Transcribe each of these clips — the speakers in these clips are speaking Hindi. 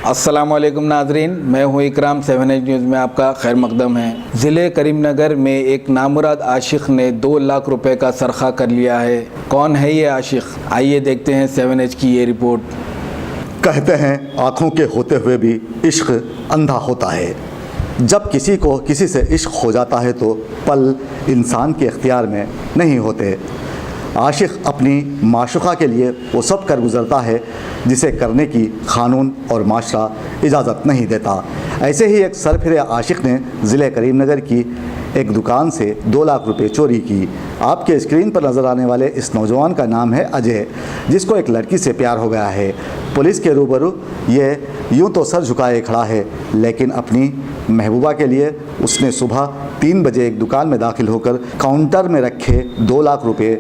अस्सलाम वालेकुम नाजरीन, मैं हूँ इकराम 7H न्यूज़ में आपका खैर मकदम है। ज़िले करीमनगर में एक नामुराद आशिक ने 2 लाख रुपए का सरखा कर लिया है। कौन है ये आशिक? आइए देखते हैं 7H की ये रिपोर्ट। कहते हैं आँखों के होते हुए भी इश्क अंधा होता है। जब किसी को किसी से इश्क हो जाता है तो पल इंसान के इख्तियार में नहीं होते। आशिक अपनी माशुका के लिए वो सब कर गुज़रता है जिसे करने की कानून और माशरा इजाज़त नहीं देता। ऐसे ही एक सरफिरे आशिक ने ज़िले करीमनगर की एक दुकान से 2 लाख रुपए चोरी की। आपके स्क्रीन पर नज़र आने वाले इस नौजवान का नाम है अजय, जिसको एक लड़की से प्यार हो गया है। पुलिस के रूबरू ये यूँ तो सर झुकाए खड़ा है, लेकिन अपनी महबूबा के लिए उसने सुबह 3 बजे एक दुकान में दाखिल होकर काउंटर में रखे 2 लाख रुपए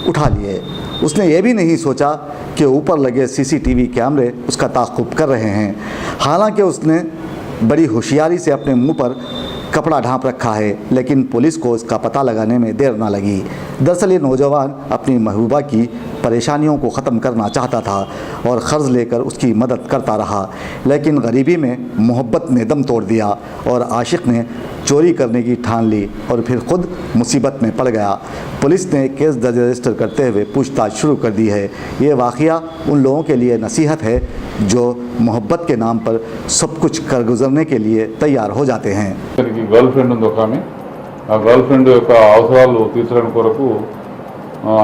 उठा लिए। उसने ये भी नहीं सोचा कि ऊपर लगे CCTV कैमरे उसका ताक़ुब कर रहे हैं। हालांकि उसने बड़ी होशियारी से अपने मुंह पर कपड़ा ढांप रखा है, लेकिन पुलिस को इसका पता लगाने में देर ना लगी। दरअसल ये नौजवान अपनी महबूबा की परेशानियों को ख़त्म करना चाहता था और क़र्ज़ लेकर उसकी मदद करता रहा, लेकिन गरीबी में मोहब्बत ने दम तोड़ दिया और आशिक ने चोरी करने की ठान ली और फिर ख़ुद मुसीबत में पड़ गया। पुलिस ने केस दर्ज रजिस्टर करते हुए पूछताछ शुरू कर दी है। ये वाक़या उन लोगों के लिए नसीहत है जो मोहब्बत के नाम पर सब कुछ कर गुजरने के लिए तैयार हो जाते हैं। गर्ल फ्रेंड ఉంది ఒక ఆమె ఆ గర్ల్ ఫ్రెండ్ యొక్క అవసరాలు తీర్చడానికి కొరకు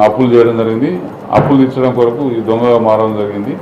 అప్పులు చేయడం జరిగింది। అప్పులు తీర్చడం కొరకు ఈ దొంగగా మారడం జరిగింది।